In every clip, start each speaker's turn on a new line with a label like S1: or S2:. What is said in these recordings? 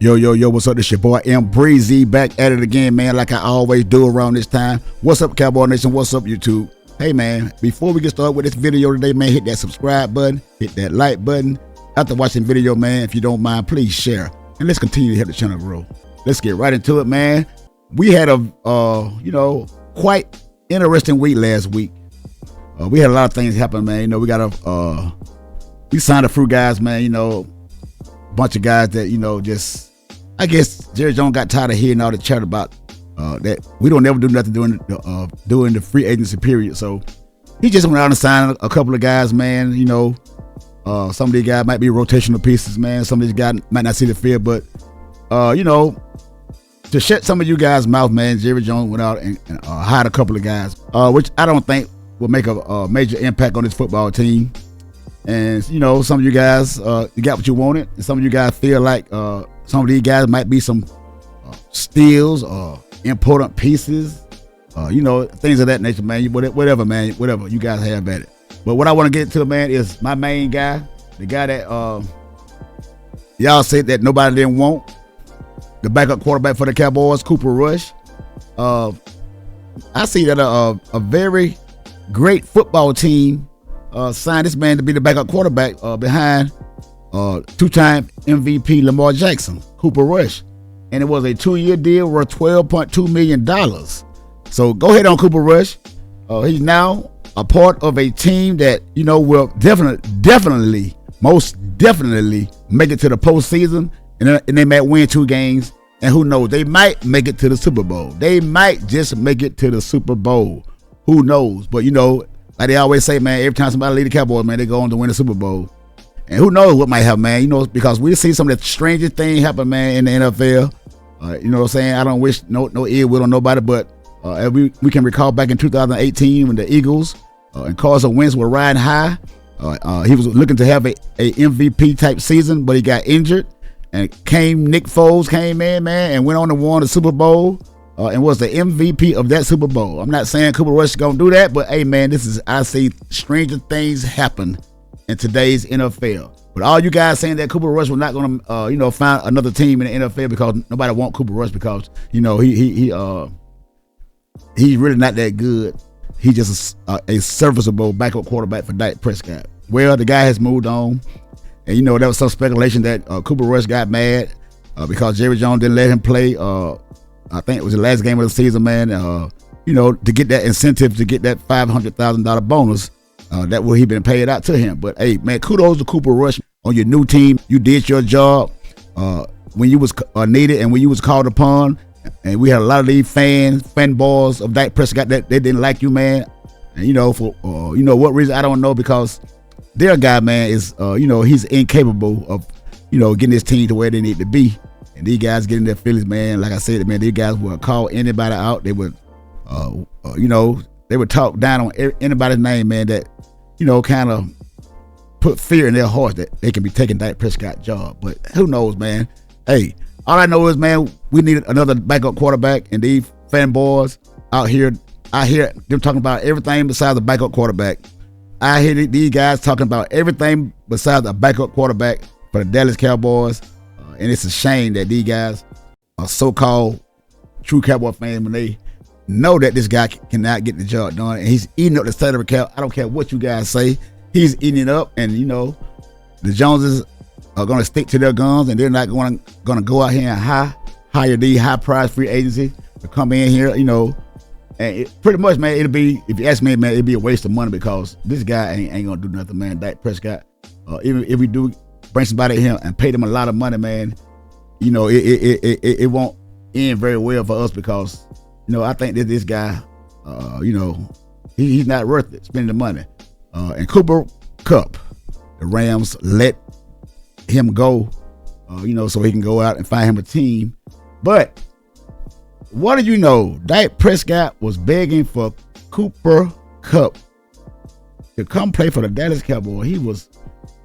S1: Yo, what's up? This your boy M Breezy back at it again, man, like I always do around this time. What's up, Cowboy Nation? What's up, YouTube? Hey, man, before we get started with this video today, man, hit that subscribe button, hit that like button. After watching the video, man, if you don't mind, please share. And let's continue to help the channel grow. Let's get right into it, man. We had a, quite interesting week last week. We had a lot of things happen, man. We signed a few guys, man, a bunch of guys that, I guess Jerry Jones got tired of hearing all the chat about that we don't ever do nothing during the free agency period. So he just went out and signed a couple of guys, man. Some of these guys might be rotational pieces, man. Some of these guys might not see the field, but to shut some of you guys' mouth, man, Jerry Jones went out and hired a couple of guys, which I don't think will make a major impact on this football team. And some of you guys, you got what you wanted, and some of you guys feel like some of these guys might be some steals or important pieces, things of that nature, man. Whatever, man, whatever you guys have at it. But what I want to get to, man, is my main guy, the guy that y'all said that nobody didn't want, the backup quarterback for the Cowboys, Cooper Rush. I see that a very great football team signed this man to be the backup quarterback behind two-time MVP Lamar Jackson, Cooper Rush. And it was a 2-year deal worth $12.2 million. So go ahead on Cooper Rush. He's now a part of a team that, will definitely, most definitely make it to the postseason. And they might win 2 games. And who knows? They might make it to the Super Bowl. They might just make it to the Super Bowl. Who knows? But, like they always say, man, every time somebody leave the Cowboys, man, they go on to win the Super Bowl. And who knows what might happen, man, because we see some of the strangest things happen, man, in the NFL. You know what I'm saying? I don't wish no ill will on nobody, but we can recall back in 2018 when the Eagles and Carson Wentz were riding high. He was looking to have a MVP type season, but he got injured. And Nick Foles came in, man, and went on to win the Super Bowl. And was the MVP of that Super Bowl. I'm not saying Cooper Rush is going to do that, but hey, man, I see stranger things happen in today's NFL. But all you guys saying that Cooper Rush was not going to, find another team in the NFL because nobody want Cooper Rush because, he's really not that good. He's just a serviceable backup quarterback for Dak Prescott. Well, the guy has moved on. And, there was some speculation that Cooper Rush got mad because Jerry Jones didn't let him play I think it was the last game of the season, man, to get that incentive, to get that $500,000 bonus, that will he been paid out to him. But, hey, man, kudos to Cooper Rush on your new team. You did your job when you was needed and when you was called upon. And we had a lot of these fanboys of Dak Prescott that they didn't like you, man. And, for what reason, I don't know, because their guy, man, is, he's incapable of, getting his team to where they need to be. And these guys getting their feelings, man. Like I said, man, these guys would call anybody out. They would, they would talk down on anybody's name, man, that, kind of put fear in their hearts that they can be taking Dak Prescott's job. But who knows, man? Hey, all I know is, man, we need another backup quarterback. And these fanboys out here, I hear them talking about everything besides the backup quarterback. I hear these guys talking about everything besides a backup quarterback for the Dallas Cowboys. And it's a shame that these guys are so-called true Cowboy fans when they know that this guy cannot get the job done. And he's eating up the salary cap. I don't care what you guys say. He's eating it up. And, the Joneses are going to stick to their guns. And they're not going to go out here and hire these high-priced free agency to come in here, And pretty much, man, it'll be, if you ask me, man, it'll be a waste of money because this guy ain't going to do nothing, man. Dak Prescott. Even if we do bring somebody here and pay them a lot of money, man, it won't end very well for us because, I think that this guy, he's not worth it, spending the money. And Cooper Kupp, the Rams let him go, so he can go out and find him a team. But what do you know? Dak Prescott was begging for Cooper Kupp to come play for the Dallas Cowboys. He was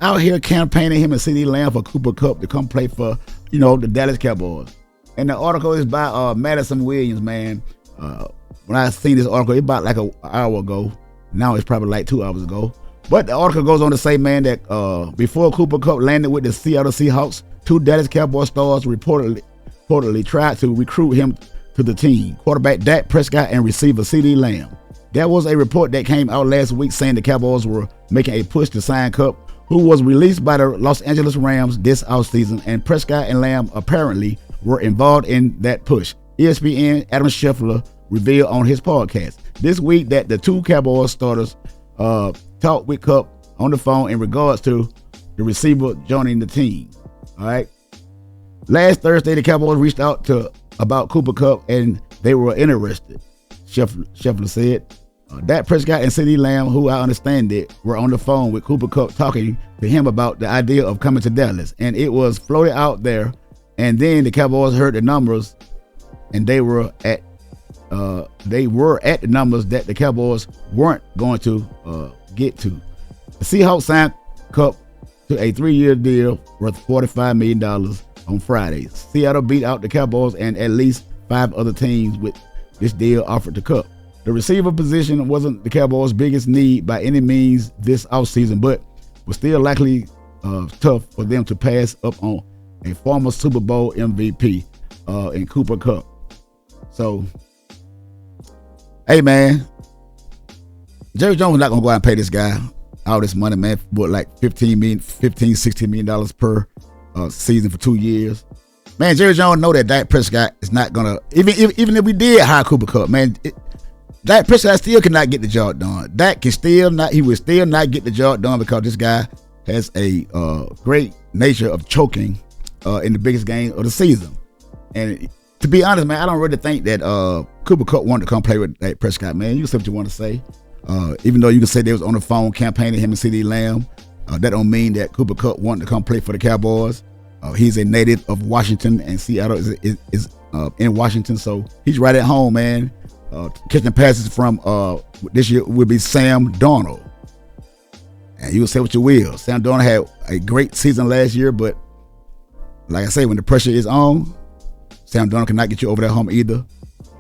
S1: out here campaigning him and CeeDee Lamb for Cooper Kupp to come play for, the Dallas Cowboys. And the article is by Madison Williams, man. When I seen this article, it's about like an hour ago. Now it's probably like 2 hours ago. But the article goes on to say, man, that before Cooper Kupp landed with the Seattle Seahawks, two Dallas Cowboys stars reportedly tried to recruit him to the team, quarterback Dak Prescott and receiver CeeDee Lamb. There was a report that came out last week saying the Cowboys were making a push to sign Kupp, who was released by the Los Angeles Rams this offseason, and Prescott and Lamb apparently were involved in that push. ESPN Adam Scheffler revealed on his podcast this week that the two Cowboys starters talked with Kupp on the phone in regards to the receiver joining the team. All right. Last Thursday, the Cowboys reached out about Cooper Kupp, and they were interested, Scheffler said. Dak Prescott and CeeDee Lamb, who I understand it, were on the phone with Cooper Kupp talking to him about the idea of coming to Dallas, and it was floated out there. And then the Cowboys heard the numbers, and they were at the numbers that the Cowboys weren't going to get to. The Seahawks signed Kupp to a 3-year deal worth $45 million on Friday. Seattle beat out the Cowboys and at least 5 other teams with this deal offered to Kupp. The receiver position wasn't the Cowboys' biggest need by any means this offseason, but was still likely tough for them to pass up on a former Super Bowl MVP in Cooper Kupp. So, hey man, Jerry Jones is not gonna go out and pay this guy all this money, man, for like $16 million per season for 2 years. Man, Jerry Jones know that Dak Prescott is not gonna, even if we did hire Cooper Kupp, man, Dak Prescott still cannot get the job done. He will still not get the job done because this guy has a great nature of choking in the biggest game of the season. And to be honest, man, I don't really think that Cooper Kupp wanted to come play with Dak Prescott, man. You can say what you want to say. Even though you can say they was on the phone campaigning him and CeeDee Lamb, that don't mean that Cooper Kupp wanted to come play for the Cowboys. He's a native of Washington, and Seattle is in Washington, so he's right at home, man. Catching passes from this year will be Sam Darnold. And you will say what you will. Sam Darnold had a great season last year, but like I say, when the pressure is on, Sam Darnold cannot get you over that hump either.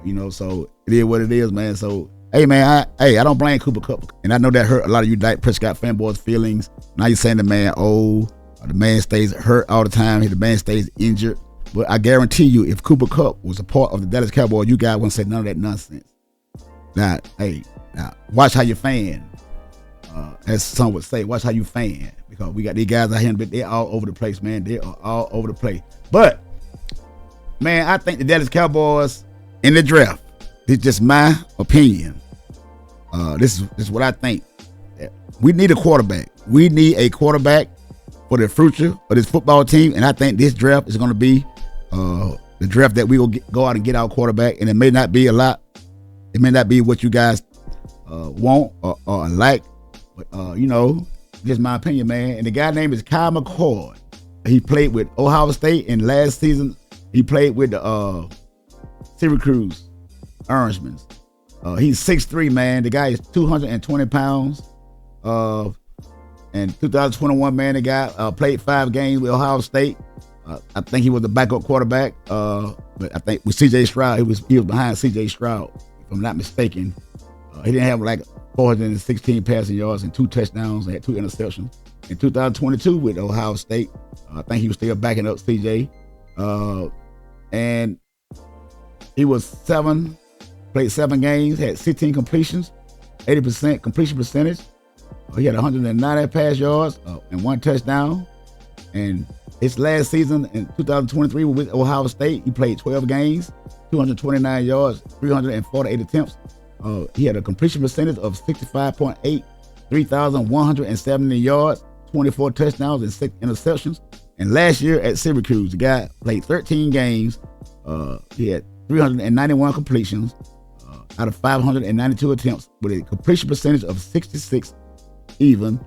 S1: You know, so it is what it is, man. So, hey, man, I don't blame Cooper Kupp. And I know that hurt a lot of you Dak Prescott fanboys' feelings. Now you're saying the man old, the man stays hurt all the time, the man stays injured. But I guarantee you, if Cooper Kupp was a part of the Dallas Cowboys, you guys wouldn't say none of that nonsense. Now, watch how you fan. As some would say, watch how you fan. Because we got these guys out here, but they're all over the place, man. They are all over the place. But, man, I think the Dallas Cowboys in the draft, this is just my opinion. This is what I think. We need a quarterback. We need a quarterback for the future of this football team, and I think this draft is going to be the draft that we will go out and get our quarterback, and it may not be a lot. It may not be what you guys want or like, but, you know, just my opinion, man. And the guy name is Kyle McCord. He played with Ohio State, and last season he played with the Syracuse Orangemen. He's 6'3", man. The guy is 220 pounds. And 2021, man, the guy played 5 games with Ohio State. I think he was the backup quarterback. But I think with C.J. Stroud, he was behind C.J. Stroud, if I'm not mistaken. He didn't have like 416 passing yards and 2 touchdowns and had 2 interceptions. In 2022 with Ohio State, I think he was still backing up C.J. And he was played 7 games, had 16 completions, 80% completion percentage. He had 190 pass yards and 1 touchdown. And his last season in 2023 with Ohio State, he played 12 games, 229 yards, 348 attempts. He had a completion percentage of 65.8, 3,170 yards, 24 touchdowns, and 6 interceptions. And last year at Syracuse, the guy played 13 games. He had 391 completions out of 592 attempts with a completion percentage of 66 even.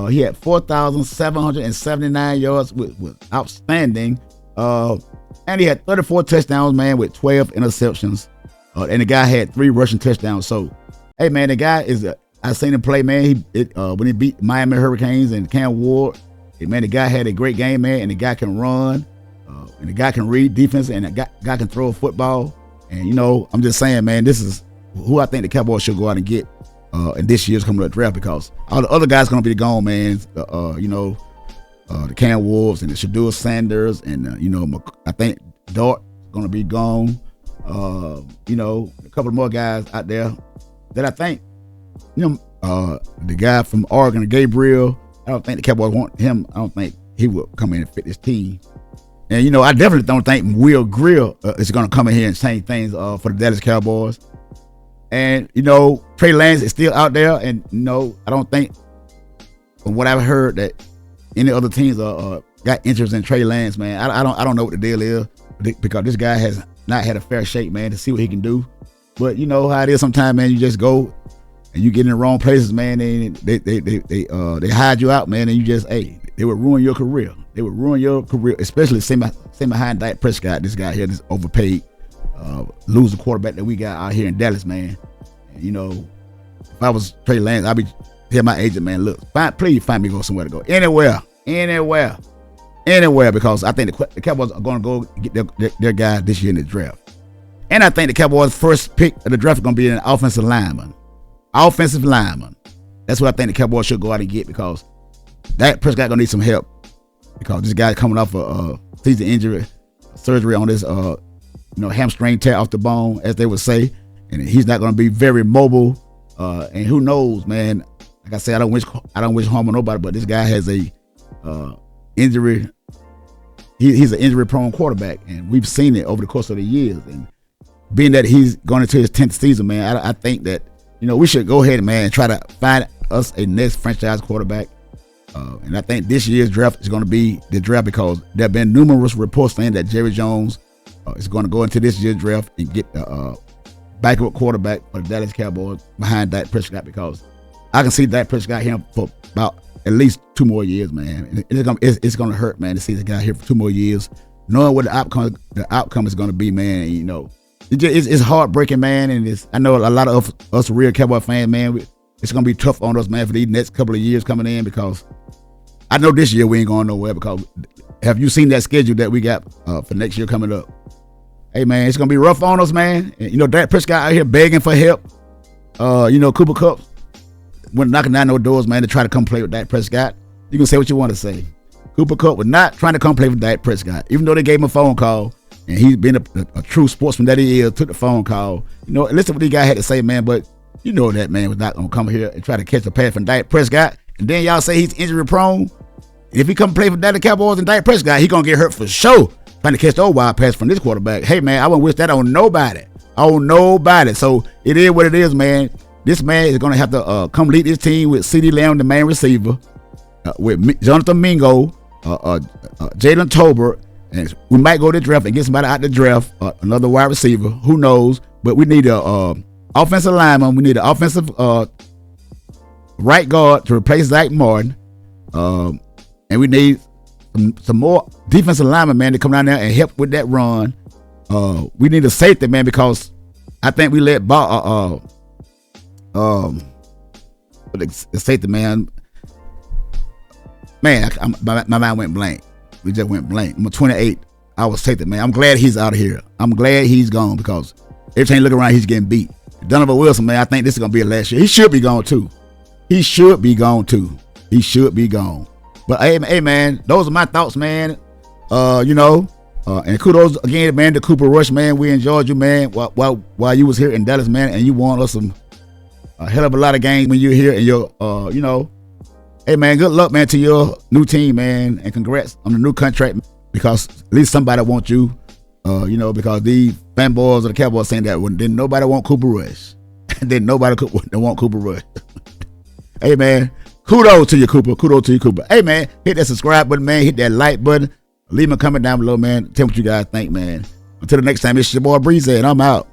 S1: He had 4,779 yards with outstanding. And he had 34 touchdowns, man, with 12 interceptions. And the guy had 3 rushing touchdowns. So, hey, man, the guy is, I seen him play, man. When he beat Miami Hurricanes and Cam Ward, man, the guy had a great game, man. And the guy can run. And the guy can read defense. And the guy can throw a football. And, you know, I'm just saying, man, this is who I think the Cowboys should go out and get in this year's coming up draft, because all the other guys going to be gone, man. You know, the Cam Wolves and the Shador Sanders and I think Dart is gonna be gone. A couple of more guys out there that I think the guy from Oregon, Gabriel. I don't think the Cowboys want him. I don't think he will come in and fit this team. And I definitely don't think Will Grill is gonna come in here and change things for the Dallas Cowboys. And Trey Lance is still out there, and I don't think, from what I've heard, that any other teams got interest in Trey Lance, man. I don't know what the deal is, because this guy has not had a fair shake, man, to see what he can do. But you know how it is sometimes, man. You just go and you get in the wrong places, man. And they hide you out, man. And you just, they would ruin your career. They would ruin your career, especially same behind Dak Prescott. This guy here, this overpaid, loser quarterback that we got out here in Dallas, man. And, if I was Trey Lance, I'd be tell my agent, man, look, please find me somewhere to go, anywhere, because I think the Cowboys are going to go get their guy this year in the draft. And I think the Cowboys' first pick of the draft is going to be an offensive lineman. That's what I think the Cowboys should go out and get, because Dak Prescott going to need some help, because this guy coming off a season injury, surgery on this hamstring tear off the bone, as they would say, and he's not going to be very mobile. And who knows, man? Like I said, I don't wish harm on nobody, but this guy has a injury. He's an injury-prone quarterback, and we've seen it over the course of the years. And being that he's going into his 10th season, man, I think that we should go ahead, man, and try to find us a next franchise quarterback. And I think this year's draft is going to be the draft, because there have been numerous reports saying that Jerry Jones is going to go into this year's draft and get the backup quarterback for the Dallas Cowboys behind Dak Prescott, because I can see Dak Prescott here for about at least 2 more years, man. And it's going to hurt, man, to see the guy here for 2 more years, knowing what the outcome is going to be, man. It's heartbreaking, man. And I know a lot of us real Cowboy fans, man, it's going to be tough on us, man, for these next couple of years coming in, because I know this year we ain't going nowhere. Because have you seen that schedule that we got for next year coming up? Hey, man, it's going to be rough on us, man. And, Dak Prescott out here begging for help. Cooper Kupp went knocking down those doors, man, to try to come play with Dak Prescott. You can say what you want to say. Cooper Kupp was not trying to come play with Dak Prescott, even though they gave him a phone call, and he's been a true sportsman that he is, took the phone call. Listen what these guys had to say, man, but that man was not going to come here and try to catch a pass from Dak Prescott. And then y'all say he's injury prone. And if he come play for Dallas Cowboys and Dak Prescott, he going to get hurt for sure, trying to catch the old wild pass from this quarterback. Hey, man, I wouldn't wish that on nobody. So it is what it is, man. This man is going to have to come lead this team with CeeDee Lamb, the main receiver, with Jonathan Mingo, Jalen Tolbert, and we might go to the draft and get somebody out the draft, another wide receiver. Who knows? But we need a offensive lineman. We need an offensive right guard to replace Zach Martin, and we need some more defensive linemen, man, to come down there and help with that run. We need a safety, man, because I think we let the safety, man. My mind went blank. We just went blank. I'm 28. I was safety, man. I'm glad he's out of here. I'm glad he's gone, because every time you look around, he's getting beat. Donovan Wilson, man, I think this is going to be a last year. He should be gone, too. He should be gone. But, hey, man, those are my thoughts, man. And kudos again, man, to Cooper Rush, man. We enjoyed you, man, while you was here in Dallas, man, and you won us a hell of a lot of games when you were here. And hey, man, good luck, man, to your new team, man, and congrats on the new contract, because at least somebody wants you, because these fanboys of the Cowboys saying that didn't nobody want Cooper Rush. Didn't nobody want Cooper Rush. Hey, man, kudos to you, Cooper. Hey, man, hit that subscribe button, man. Hit that like button. Leave me a comment down below, man. Tell me what you guys think, man. Until the next time, it's your boy Breezy, and I'm out.